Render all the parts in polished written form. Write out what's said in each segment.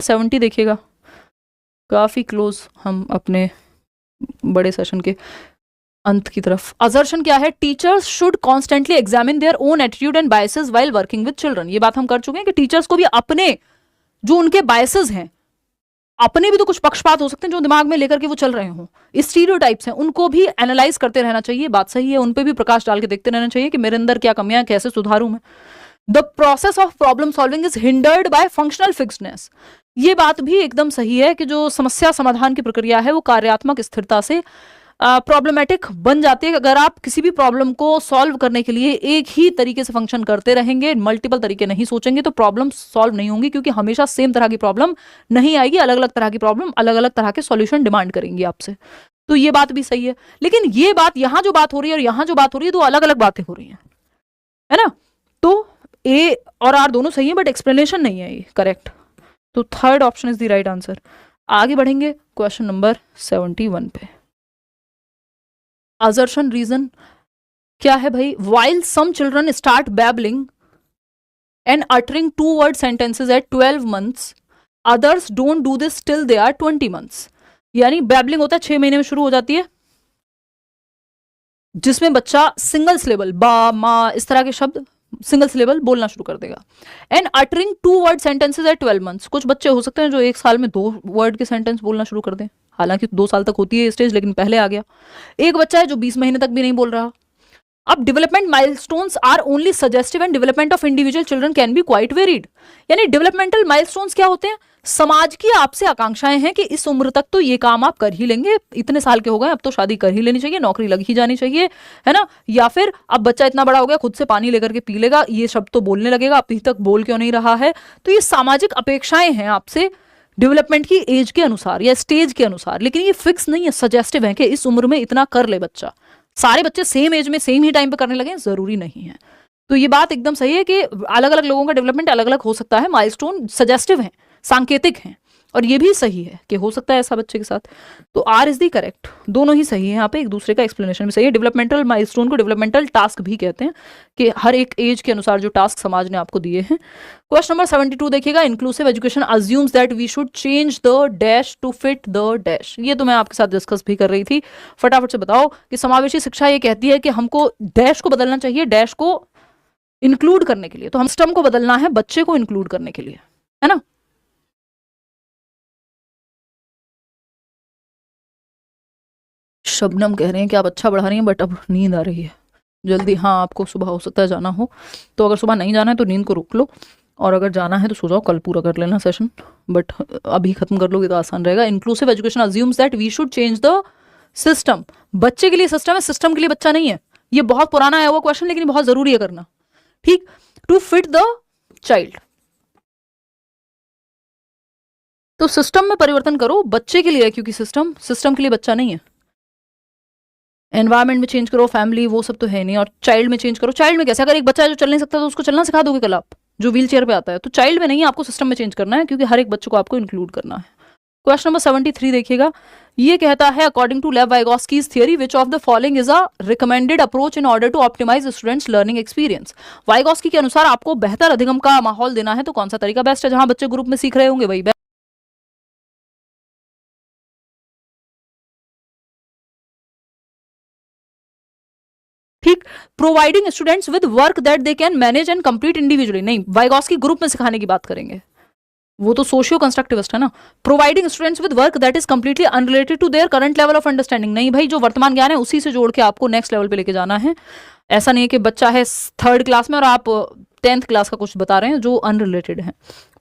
70 देखिएगा, काफी क्लोज हम अपने बड़े सेशन के अंत की तरफ। असर्शन क्या है? Teachers should constantly examine their own attitude and biases while working with children. ये बात हम कर चुके हैं कि टीचर्स को भी अपने जो उनके बायसेस हैं, अपने भी तो कुछ पक्षपात हो सकते हैं जो दिमाग में लेकर के वो चल रहे हों, स्टीरियोटाइप्स हैं, उनको भी एनालाइज करते रहना चाहिए। बात सही है, उन पे भी प्रकाश डाल के देखते रहना चाहिए कि मेरे अंदर क्या कमियां, कैसे सुधारूं मैं। The process of problem solving is hindered by functional fixedness. ये बात भी एकदम सही है कि जो समस्या समाधान की प्रक्रिया है वो कार्यात्मक स्थिरता से प्रॉब्लमेटिक बन जाती है। अगर आप किसी भी प्रॉब्लम को सॉल्व करने के लिए एक ही तरीके से फंक्शन करते रहेंगे, मल्टीपल तरीके नहीं सोचेंगे, तो प्रॉब्लम सॉल्व नहीं होंगी, क्योंकि हमेशा सेम तरह की प्रॉब्लम नहीं आएगी। अलग अलग तरह की प्रॉब्लम अलग अलग तरह के सॉल्यूशन डिमांड करेंगी आपसे। तो ये बात भी सही है, लेकिन ये बात यहां जो बात हो रही है और यहां जो बात हो रही है, तो अलग अलग बातें हो रही हैं, है ना। तो ए और आर दोनों सही है, बट एक्सप्लेनेशन नहीं है ये करेक्ट। तो third option is the right answer. आगे बढ़ेंगे क्वेश्चन नंबर 71 पे। असर्शन रीजन क्या है भाई? While some children start babbling and uttering 2-word sentences at 12 months, others don't do this till they are 20 months। यानी बैबलिंग होता है 6 महीने में शुरू हो जाती है, जिसमें बच्चा सिंगल सिलेबल बा मा इस तरह के शब्द सिंगल सिलेबल बोलना शुरू कर देगा। And uttering 2-word sentences at 12 months। कुछ बच्चे हो सकते हैं जो एक साल में 2 वर्ड के सेंटेंस बोलना शुरू कर दें, हालांकि 2 साल तक होती है स्टेज, लेकिन पहले आ गया। एक बच्चा है जो 20 महीने तक भी नहीं बोल रहा। अब development milestones are only suggestive and development of individual children can be quite varied. यानी डेवलपमेंटल माइलस्टोन्स क्या होते हैं? समाज की आपसे आकांक्षाएं हैं कि इस उम्र तक तो ये काम आप कर ही लेंगे, इतने साल के हो गए, अब तो शादी कर ही लेनी चाहिए, नौकरी लग ही जानी चाहिए, है ना। या फिर अब बच्चा इतना बड़ा हो गया, खुद से पानी लेकर के पी लेगा, ये शब्द तो बोलने लगेगा, अभी तक बोल क्यों नहीं रहा है। तो ये सामाजिक अपेक्षाएं हैं आपसे डेवलपमेंट की एज के अनुसार या स्टेज के अनुसार, लेकिन ये फिक्स नहीं है, सजेस्टिव है कि इस उम्र में इतना कर ले बच्चा। सारे बच्चे सेम एज में सेम ही टाइम पे करने लगे, जरूरी नहीं है। तो ये बात एकदम सही है कि अलग अलग लोगों का डेवलपमेंट अलग अलग हो सकता है। माइलस्टोन सजेस्टिव हैं, सांकेतिक हैं, और ये भी सही है कि हो सकता है ऐसा बच्चे के साथ। तो आर इज दी करेक्ट, दोनों ही सही है यहाँ पे, एक दूसरे का एक्सप्लेनेशन भी सही है। डेवलपमेंटल माइलस्टोन को डेवलपमेंटल टास्क भी कहते हैं कि हर एक एज के अनुसार जो टास्क समाज ने आपको दिए हैं। क्वेश्चन नंबर 72 देखिएगा। Inclusive education assumes that we should change the dash to fit the dash. ये तो मैं आपके साथ डिस्कस भी कर रही थी। फटाफट से बताओ कि समावेशी शिक्षा ये कहती है कि हमको डैश को बदलना चाहिए, डैश को इंक्लूड करने के लिए। तो हम सिस्टम को बदलना है बच्चे को इंक्लूड करने के लिए, है ना। शबनम कह रहे हैं कि आप अच्छा बढ़ा रही हैं, बट अब नींद आ रही है जल्दी। हाँ, आपको सुबह हो सकता है जाना हो, तो अगर सुबह नहीं जाना है तो नींद को रोक लो, और अगर जाना है तो सो जाओ, कल पूरा कर लेना सेशन, बट अभी खत्म कर लोगे तो आसान रहेगा। Inclusive education assumes that we should change the system. बच्चे के लिए सिस्टम है, सिस्टम के लिए बच्चा नहीं है। ये बहुत पुराना है वो क्वेश्चन, लेकिन बहुत जरूरी है करना, ठीक। टू फिट द चाइल्ड, तो सिस्टम में परिवर्तन करो, बच्चे के लिए है, क्योंकि सिस्टम के लिए बच्चा नहीं है। एनवायरमेंट में चेंज करो, फैमिली वो सब तो है नहीं, और चाइल्ड में चेंज करो। चाइल्ड में कैसे? अगर एक बच्चा है जो चल नहीं सकता तो उसको चलना सिखा दोगे कल आप, जो व्हील चेयर पे आता है। तो चाइल्ड में नहीं, आपको सिस्टम में चेंज करना है, क्योंकि हर एक बच्चे को आपको इंक्लूड करना है। क्वेश्चन नंबर 73 देखिएगा। ये कहता है according to Lev Vygotsky's theory which of the following is a recommended approach in order to optimise students learning experience. Vygotsky के अनुसार आपको बेहतर अधिगम का माहौल देना है, तो कौन सा तरीका बेस्ट है? जहां बच्चे ग्रुप में सीख रहे होंगे वही बेस्ट। ठीक। Providing students with work that they can manage and complete individually, नहीं, वाइगोस्की ग्रुप में सिखाने की बात करेंगे, वो तो सोशियो कंस्ट्रक्टिविस्ट है ना। Providing students with work that is completely unrelated to their current level of understanding, नहीं भाई, जो वर्तमान ज्ञान है उसी से जोड़ के आपको नेक्स्ट लेवल पे लेके जाना है। ऐसा नहीं है कि बच्चा है 3rd क्लास में और आप 10th क्लास का कुछ बता रहे हैं जो अनरिलेटेड है।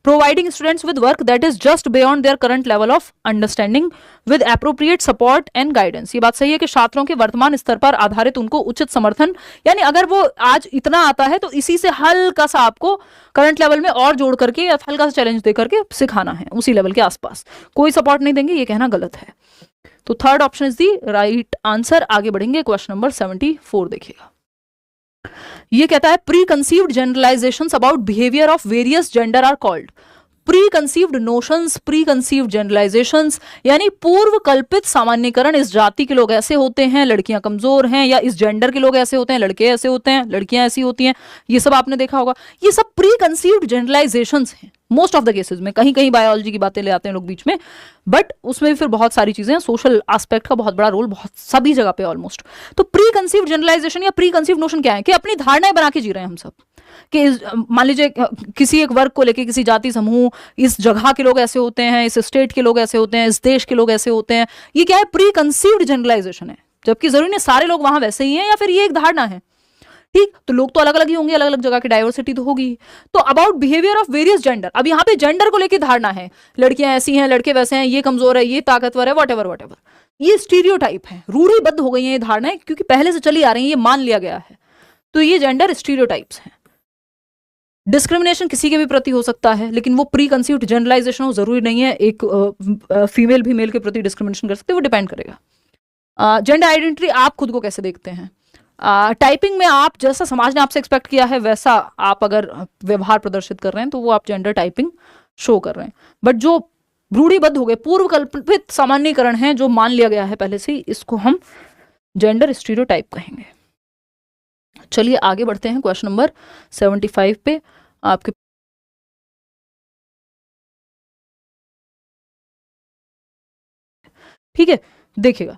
Providing students with work that is just beyond their current level of understanding with appropriate support and guidance. ये बात सही है कि छात्रों के वर्तमान स्तर पर आधारित उनको उचित समर्थन, यानी अगर वो आज इतना आता है तो इसी से हल्का सा आपको करंट लेवल में और जोड़ करके या हल्का सा चैलेंज दे करके सिखाना है, उसी लेवल के आसपास। कोई सपोर्ट नहीं देंगे, ये कहना गलत है। तो third option is the right answer. आगे बढ़ेंगे, क्वेश्चन नंबर 74 देखिएगा। ये कहता है preconceived generalisations about behaviour of various gender are called. Preconceived notions, preconceived generalisations, यानी पूर्व कल्पित सामान्यकरण, इस जाति के लोग ऐसे होते हैं, लड़कियां कमजोर हैं, या इस जेंडर के लोग ऐसे होते हैं, लड़के ऐसे होते हैं, लड़कियां ऐसी होती हैं, ये सब आपने देखा होगा। ये सब प्री कंसीव्ड जनरलाइजेशंस हैं मोस्ट ऑफ द केसेस में। कहीं कहीं बायोलॉजी की बातें ले आते हैं लोग बीच में, बट उसमें भी फिर बहुत सारी चीजें हैं, सोशल एस्पेक्ट का बहुत बड़ा रोल बहुत सभी जगह पे ऑलमोस्ट। तो प्री कंसीव्ड जनरलाइजेशन या प्री कंसीव्ड नोशन क्या है कि अपनी धारणाएं बना के जी रहे हैं हम सब, कि मान लीजिए किसी एक वर्ग को लेके, किसी जाति समूह, इस जगह के लोग ऐसे होते हैं, इस स्टेट के लोग ऐसे होते हैं, इस देश के लोग ऐसे होते हैं, ये क्या है, प्री कंसीव्ड जनरलाइजेशन है। जबकि जरूरी नहीं सारे लोग वहां वैसे ही हैं, या फिर ये एक धारणा है। ठीक, तो लोग तो अलग अलग ही होंगे, अलग अलग जगह की डाइवर्सिटी तो होगी। तो about behaviour of various gender, अब यहाँ पे जेंडर को लेकर धारणा है, लड़कियां ऐसी हैं, लड़के वैसे हैं, ये कमजोर है, ये ताकतवर है, वॉट एवर, ये स्टीरियोटाइप है, रूढ़िबद्ध हो गई है ये धारणाएं, क्योंकि पहले से चली आ रही है, ये मान लिया गया है। तो ये जेंडर स्टीरियोटाइप्स हैं। डिस्क्रिमिनेशन किसी के भी प्रति हो सकता है, लेकिन वो प्री कंसीव्ड जनरलाइजेशन हो, जरूरी नहीं है एक फीमेल भी मेल के प्रति डिस्क्रिमिनेशन कर सकते, वो डिपेंड करेगा। जेंडर आइडेंटिटी आप खुद को कैसे देखते हैं, टाइपिंग में आप जैसा समाज ने आपसे एक्सपेक्ट किया है वैसा आप अगर व्यवहार प्रदर्शित कर रहे हैं तो वो आप जेंडर टाइपिंग शो कर रहे हैं। बट जो रूढ़िबद्ध हो गए, पूर्व कल्पित सामान्यकरण है जो मान लिया गया है पहले से, इसको हम जेंडर स्टीरियोटाइप कहेंगे। चलिए आगे बढ़ते हैं क्वेश्चन नंबर 75 पे। आपके ठीक है, देखिएगा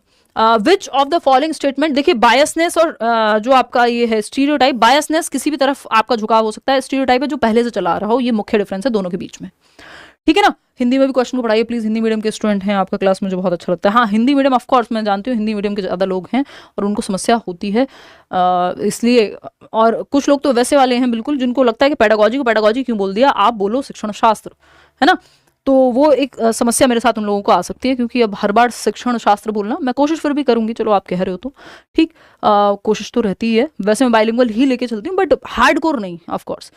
which of the following statement, देखिए बायसनेस और जो आपका ये है स्टीरियोटाइप, बायसनेस किसी भी तरफ आपका झुकाव हो सकता है, स्टीरियोटाइप है जो पहले से चला आ रहा हो, ये मुख्य डिफरेंस है दोनों के बीच में। ठीक है ना, हिंदी में भी क्वेश्चन को पढ़ाइए प्लीज, हिंदी मीडियम के स्टूडेंट हैं आपका क्लास, मुझे बहुत अच्छा लगता है। हाँ, हिंदी मीडियम ऑफ कोर्स मैं जानती हूँ, हिंदी मीडियम के ज़्यादा लोग हैं और उनको समस्या होती है इसलिए, और कुछ लोग तो वैसे वाले हैं बिल्कुल जिनको लगता है कि पेडागोजी को पेडागोजी क्यों बोल दिया, आप बोलो शिक्षण शास्त्र, है ना। तो वो एक समस्या मेरे साथ उन लोगों को आ सकती है, क्योंकि अब हर बार शिक्षण शास्त्र बोलना, मैं कोशिश फिर भी करूंगी, चलो आप कह रहे हो तो ठीक, कोशिश तो रहती ही है। वैसे मैं बाइलिंगुअल ही लेके चलती हूँ, बट हार्डकोर नहीं ऑफ कोर्स।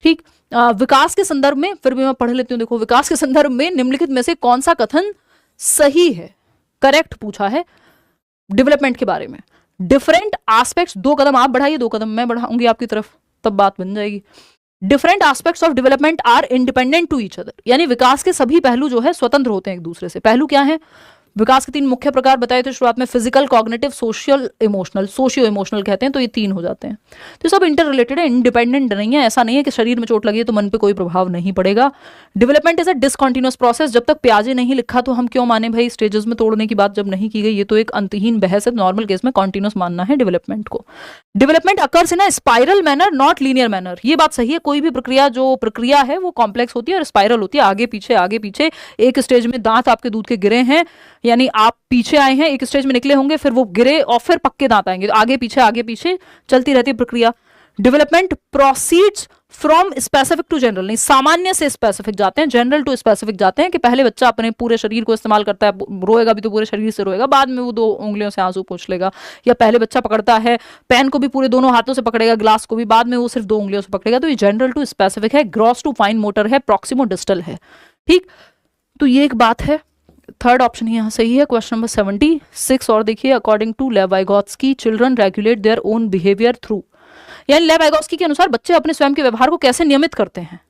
ठीक, विकास के संदर्भ में फिर भी मैं पढ़ लेती हूँ। देखो, विकास के संदर्भ में निम्नलिखित में से कौन सा कथन सही है, करेक्ट पूछा है डेवलपमेंट के बारे में। डिफरेंट एस्पेक्ट्स, 2 कदम आप बढ़ाइए, 2 कदम मैं बढ़ाऊंगी आपकी तरफ, तब बात बन जाएगी। Different aspects of development are independent to each other, यानी विकास के सभी पहलू जो है स्वतंत्र होते हैं एक दूसरे से। पहलू क्या है, विकास के 3 मुख्य प्रकार बताए थे शुरुआत में, physical, cognitive, social emotional, socio emotional कहते हैं, तो ये 3 हो जाते हैं। तो सब इंटर रिलेटेड है, इंडिपेंडेंट नहीं है। ऐसा नहीं है कि शरीर में चोट लगी है तो मन पे कोई प्रभाव नहीं पड़ेगा। Development is a discontinuous process, जब तक प्याजे नहीं लिखा तो हम क्यों माने भाई, स्टेजेस में तोड़ने की बात जब नहीं की गई, ये तो एक अंतहीन बहस है। नॉर्मल केस में कॉन्टिन्यूस मानना है डेवलपमेंट को। Development occurs in a spiral manner not linear manner, ये बात सही है। कोई भी प्रक्रिया जो प्रक्रिया है वो कॉम्प्लेक्स होती है और स्पाइरल होती है, आगे पीछे आगे पीछे। एक स्टेज में दांत आपके दूध के गिरे हैं, यानी आप पीछे आए हैं, एक स्टेज में निकले होंगे, फिर वो गिरे और फिर पक्के दांत आएंगे, आगे पीछे चलती रहती है प्रक्रिया। Development proceeds from specific to general, नहीं सामान्य से स्पेसिफिक जाते हैं, जनरल टू स्पेसिफिक जाते हैं। कि पहले बच्चा अपने पूरे शरीर को इस्तेमाल करता है, रोएगा भी तो पूरे शरीर से रोएगा, बाद में वो 2 उंगलियों से आंसू पोंछ लेगा। या पहले बच्चा पकड़ता है पेन को भी पूरे दोनों हाथों से पकड़ेगा, ग्लास को भी, बाद में वो सिर्फ 2 उंगलियों से पकड़ेगा। तो ये जनरल टू स्पेसिफिक है, ग्रॉस टू फाइन मोटर है, प्रॉक्सिमो डिस्टल है। ठीक, तो ये एक बात है। थर्ड ऑप्शन यहाँ सही है। क्वेश्चन नंबर 76 और देखिए, according to Lev Vygotsky children regulate their own behaviour through, यानी लेव वाइगोत्स्की के अनुसार बच्चे अपने स्वयं के व्यवहार को कैसे नियमित करते हैं।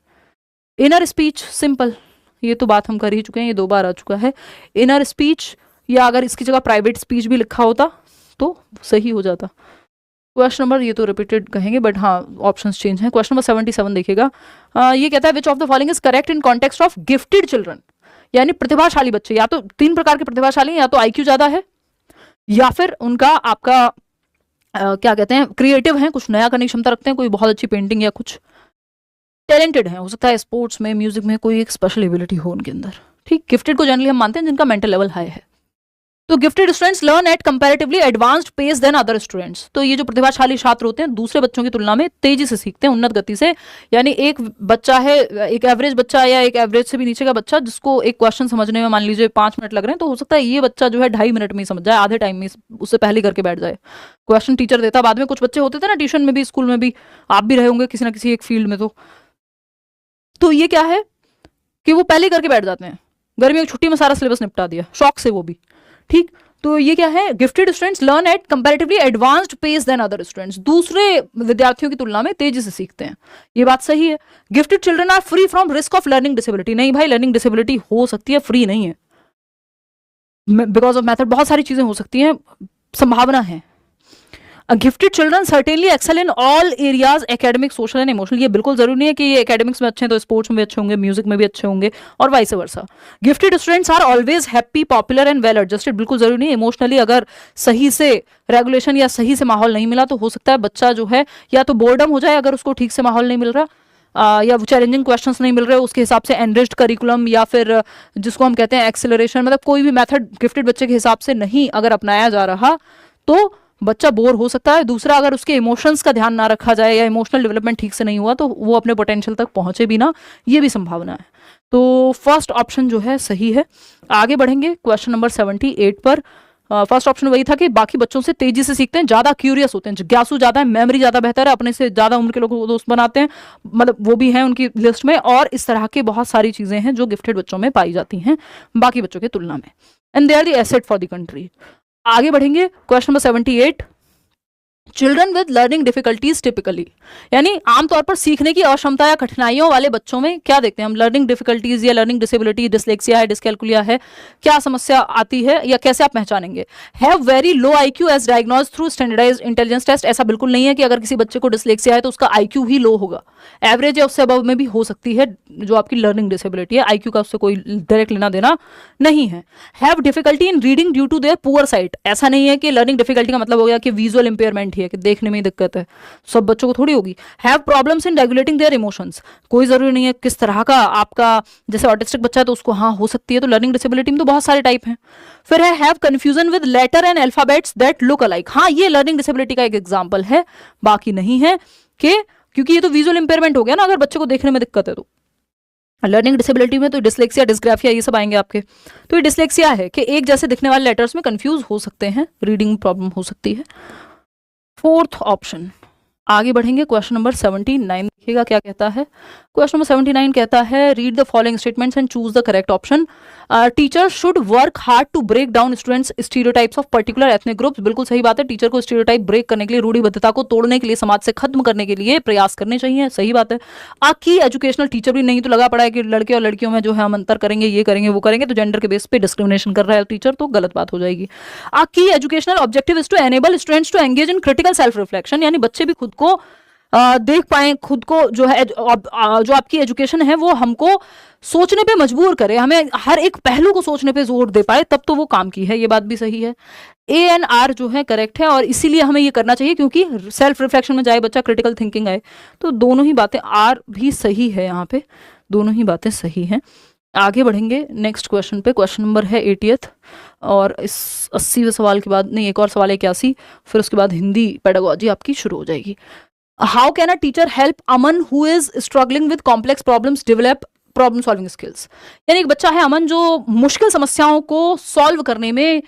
इनर स्पीच, सिंपल, ये तो बात हम कर ही चुके हैं, ये 2 बार आ चुका है। इनर स्पीच, या अगर इसकी जगह प्राइवेट स्पीच भी लिखा होता तो सही हो जाता। क्वेश्चन नंबर, ये तो रिपीटेड कहेंगे बट हाँ ऑप्शंस चेंज हैं। क्वेश्चन नंबर 77 देखिएगा, ये कहता है विच of the following is correct in context of gifted children, यानी प्रतिभाशाली बच्चे। या तो 3 प्रकार के प्रतिभाशाली हैं, या तो IQ ज्यादा है, या फिर उनका आपका क्या कहते हैं, क्रिएटिव हैं, कुछ नया करने की क्षमता रखते हैं, कोई बहुत अच्छी पेंटिंग या कुछ टैलेंटेड है, हो सकता है स्पोर्ट्स में, म्यूजिक में कोई एक स्पेशल एबिलिटी हो उनके अंदर। ठीक, गिफ्टेड को जनरली हम मानते हैं जिनका मेंटल लेवल हाई है। तो gifted students learn at comparatively advanced pace than other students, तो ये जो प्रतिभाशाली छात्र होते हैं दूसरे बच्चों की तुलना में तेजी से सीखते हैं, उन्नत गति से। यानी एक बच्चा है, एक एवरेज बच्चा या एक एवरेज से भी नीचे का बच्चा, जिसको एक क्वेश्चन समझने में मान लीजिए 5 मिनट लग रहे हैं, तो हो सकता है ये बच्चा जो है 2.5 मिनट में ही समझ जाए, आधे टाइम में उससे पहले करके बैठ जाए। क्वेश्चन टीचर देता, बाद में कुछ बच्चे होते थे ना ट्यूशन में भी, स्कूल में भी, आप भी रहे होंगे किसी ना किसी एक फील्ड में, तो ये क्या है कि वो पहले करके बैठ जाते हैं, गर्मियों की छुट्टी में सारा सिलेबस निपटा दिया, शौक से वो भी। ठीक, तो ये क्या है, gifted students learn at comparatively advanced pace than other students, दूसरे विद्यार्थियों की तुलना में तेजी से सीखते हैं, ये बात सही है। Gifted children are free from risk of learning disability, नहीं भाई, लर्निंग डिसेबिलिटी हो सकती है, फ्री नहीं है, बिकॉज ऑफ मेथड बहुत सारी चीजें हो सकती हैं, संभावना है। Gifted children certainly excel in all areas academic, social and emotional, ये बिल्कुल जरूरी नहीं है कि ये एकेडमिक्स में अच्छे हैं तो स्पोर्ट्स में भी अच्छे होंगे, म्यूजिक में भी अच्छे होंगे, और vice versa. Gifted students are always happy, popular and well adjusted, बिल्कुल जरूरी नहीं है। इमोशनली अगर सही से रेगुलेशन या सही से माहौल नहीं मिला तो हो सकता है बच्चा जो है या तो बोर्डम हो जाए अगर उसको ठीक से माहौल नहीं मिल रहा, या चैलेंजिंग क्वेश्चंस नहीं मिल रहे, उसके हिसाब से एनरिच्ड करिकुलम या फिर जिसको हम कहते हैं एक्सेलरेशन, मतलब कोई भी मेथड गिफ्टेड बच्चे के हिसाब से नहीं अगर अपनाया जा रहा तो बच्चा बोर हो सकता है। दूसरा, अगर उसके इमोशंस का ध्यान ना रखा जाए या इमोशनल डेवलपमेंट ठीक से नहीं हुआ तो वो अपने पोटेंशियल तक पहुंचे भी ना, ये भी संभावना है। तो फर्स्ट ऑप्शन जो है सही है। आगे बढ़ेंगे क्वेश्चन नंबर 78 पर। फर्स्ट ऑप्शन वही था कि बाकी बच्चों से तेजी से सीखते हैं, ज्यादा क्यूरियस होते हैं, जिज्ञासु ज्यादा है, मेमोरी ज्यादा बेहतर है, अपने से ज्यादा उम्र के लोगों को दोस्त बनाते हैं, मतलब वो भी हैं उनकी लिस्ट में, और इस तरह के बहुत सारी चीजें हैं जो गिफ्टेड बच्चों में पाई जाती हैं बाकी बच्चों की तुलना में, and they are the asset for the country. आगे बढ़ेंगे question number 78। Children with learning difficulties typically, यानी आमतौर पर सीखने की अक्षमता या कठिनाइयों वाले बच्चों में क्या देखते हैं हम, लर्निंग डिफिकल्टीज या लर्निंग डिसेबिलिटी, डिसलेक्सिया है, डिसकैलकुलिया है, क्या समस्या आती है या कैसे आप पहचानेंगे। Have very low IQ as diagnose through standardised intelligence test, ऐसा बिल्कुल नहीं है कि अगर किसी बच्चे को डिसलेक्सिया है तो उसका आईक्यू ही लो होगा, एवरेज या उससे अबव में भी हो सकती है जो आपकी लर्निंग डिसेबिलिटी है, आईक्यू का उससे कोई डायरेक्ट लेना देना नहीं है। Have difficulty in reading due to their poor sight, ऐसा नहीं है कि लर्निंग डिफिकल्टी का मतलब हो गया कि विजुअल इंपेयरमेंट ही है कि देखने में ही दिक्कत है, सब बच्चों को थोड़ी होगी। Have problems in regulating their emotions, कोई जरूरी नहीं है किस तरह का आपका, जैसे ऑटिस्टिक बच्चा है तो उसको हाँ हो सकती है, तो लर्निंग डिसेबिलिटी में तो बहुत सारे टाइप हैं। फिर है have confusion with letter and alphabets that look alike, हाँ ये लर्निंग डिसेबिलिटी का एक एग्जांपल है, बाकी नहीं है कि क्योंकि ये तो विजुअल इंपेयरमेंट हो गया ना, अगर बच्चे को देखने में दिक्कत है तो। लर्निंग डिसेबिलिटी में तो डिसलेक्सिया, डिस्ग्राफिया ये सब आएंगे आपके, तो ये डिसलेक्सिया है कि एक जैसे दिखने वाले लेटर्स में कंफ्यूज हो सकते हैं, रीडिंग प्रॉब्लम हो सकती है। Fourth option. आगे बढ़ेंगे क्वेश्चन नंबर 79, देखिएगा क्या कहता है। क्वेश्चन नंबर 79 कहता है read the following statements and choose the correct option. Teacher should work hard to break down students stereotypes of particular ethnic groups, बिल्कुल सही बात है, टीचर को स्टीरियोटाइप ब्रेक करने के लिए, रूढ़िबद्धता को तोड़ने के लिए, समाज से खत्म करने के लिए प्रयास करने चाहिए, सही बात है। की एजुकेशनल टीचर भी नहीं तो लगा पड़ा है कि लड़के और लड़कियों में जो है हम अंतर करेंगे, ये करेंगे वो करेंगे, तो जेंडर के बेस पे डिस्क्रिमिनेशन कर रहा है टीचर, तो गलत बात हो जाएगी। की educational objective is to enable students to engage in critical self reflection, यानी बच्चे भी खुद को देख पाए, खुद को जो है जो आपकी एजुकेशन है वो हमको सोचने पे मजबूर करे, हमें हर एक पहलू को सोचने पे जोर दे पाए, तब तो वो काम की है, ये बात भी सही है। ANR जो है करेक्ट है, और इसीलिए हमें ये करना चाहिए क्योंकि सेल्फ रिफ्लेक्शन में जाए बच्चा, क्रिटिकल थिंकिंग आए, तो दोनों ही बातें, आर भी सही है यहाँ पे, दोनों ही बातें सही हैं। आगे बढ़ेंगे नेक्स्ट क्वेश्चन पे, क्वेश्चन नंबर है 80th, और इस 80वें सवाल के बाद नहीं, एक और सवाल है 81, फिर उसके बाद हिंदी पेडागोजी आपकी शुरू हो जाएगी। How can a teacher help Aman who is struggling with complex problems develop problem solving skills, यानी एक बच्चा है अमन जो मुश्किल समस्याओं को सॉल्व करने में,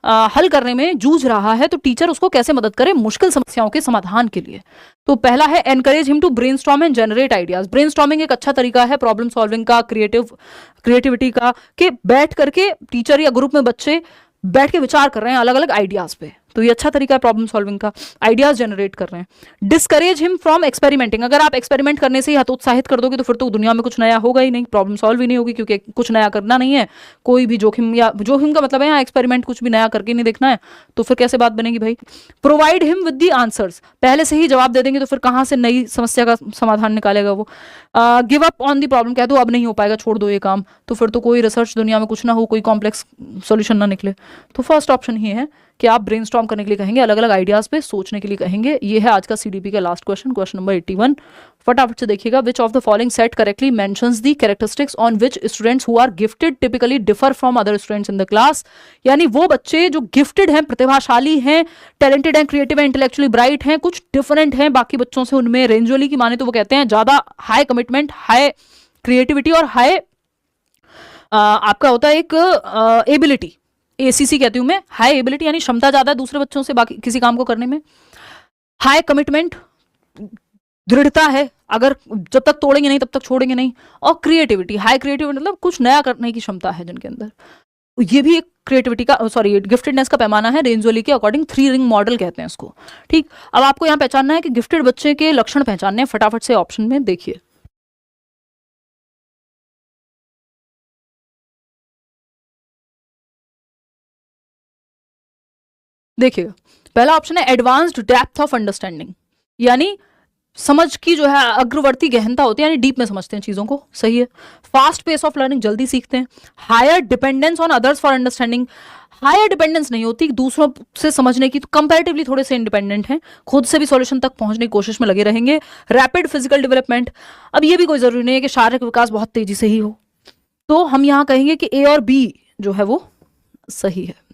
हल करने में जूझ रहा है, तो टीचर उसको कैसे मदद करे मुश्किल समस्याओं के समाधान के लिए। तो पहला है encourage him to brainstorm and generate ideas, brainstorming एक अच्छा तरीका है प्रॉब्लम सॉल्विंग का, क्रिएटिविटी का, कि बैठ करके टीचर या ग्रुप में बच्चे बैठ के विचार कर रहे हैं अलग अलग आइडियाज पे, तो ये अच्छा तरीका है प्रॉब्लम सॉल्विंग का, आइडियाज जनरेट कर रहे हैं। डिस्करेज हिम फ्रॉम एक्सपेरिमेंटिंग, अगर आप एक्सपेरिमेंट करने से ही हतोत्साहित कर दोगे तो फिर तो दुनिया में कुछ नया होगा ही नहीं, प्रॉब्लम सॉल्व ही नहीं होगी, क्योंकि कुछ नया करना नहीं है, कोई भी जोखिम, या जोखिम का मतलब है यहाँ एक्सपेरिमेंट, कुछ भी नया करके नहीं देखना है, तो फिर कैसे बात बनेगी भाई। Provide him with the answers, पहले से ही जवाब दे देंगे तो फिर कहाँ से नई समस्या का समाधान निकालेगा वो। Give up on the problem, कह दो अब नहीं हो पाएगा, छोड़ दो ये काम, तो फिर तो कोई रिसर्च दुनिया में कुछ ना हो, कोई कॉम्प्लेक्स सॉल्यूशन ना निकले। तो फर्स्ट ऑप्शन ही है कि आप ब्रेनस्टॉर्म करने के लिए कहेंगे, अलग अलग आइडियाज पे सोचने के लिए कहेंगे। ये है आज का CDP का लास्ट क्वेश्चन, क्वेश्चन नंबर 81। फटाफट से देखिएगा, which of the following set correctly mentions the characteristics on which students who are gifted typically differ from other students in the class, यानी वो बच्चे जो गिफ्टेड हैं, प्रतिभाशाली हैं, टैलेंटेड हैं, क्रिएटिव हैं, इंटेलेक्चुअली ब्राइट हैं, कुछ डिफरेंट हैं बाकी बच्चों से, उनमें रेंजुअली की माने तो वो कहते हैं ज्यादा हाई कमिटमेंट, हाई क्रिएटिविटी और हाई आपका होता है एक एबिलिटी, ACC कहती हूं मैं, हाई एबिलिटी यानी क्षमता ज्यादा है दूसरे बच्चों से बाकी किसी काम को करने में, हाई कमिटमेंट दृढ़ता है, अगर जब तक तोड़ेंगे नहीं तब तक छोड़ेंगे नहीं, और क्रिएटिविटी, हाई क्रिएटिविटी मतलब कुछ नया करने की क्षमता है जिनके अंदर। ये भी एक क्रिएटिविटी का, सॉरी, गिफ्टेडनेस का पैमाना है रेंजोली के अकॉर्डिंग, 3 रिंग मॉडल कहते हैं इसको। ठीक, अब आपको यहाँ पहचानना है कि गिफ्टेड बच्चे के लक्षण पहचानने हैं, फटाफट से ऑप्शन में देखिए। देखिएगा, पहला ऑप्शन है एडवांस्ड डेप्थ ऑफ अंडरस्टैंडिंग, यानी समझ की जो है अग्रवर्ती गहनता होती है, यानी डीप में समझते हैं चीजों को, सही है। फास्ट पेस ऑफ लर्निंग, जल्दी सीखते हैं। Higher dependence on others for understanding, higher dependence नहीं होती दूसरों से समझने की, तो कंपैरेटिवली थोड़े से इंडिपेंडेंट हैं, खुद से भी सॉल्यूशन तक पहुंचने की कोशिश में लगे रहेंगे। रैपिड फिजिकल डेवलपमेंट, अब ये भी कोई जरूरी नहीं है कि शारीरिक विकास बहुत तेजी से ही हो, तो हम यहाँ कहेंगे कि ए और बी जो है वो सही है।